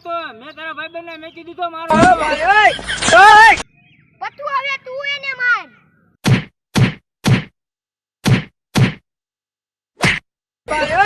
મારતો મેં તારા ભાઈબંધને મેકી દીધો મારો પતું હવે તું એને માર ભાઈ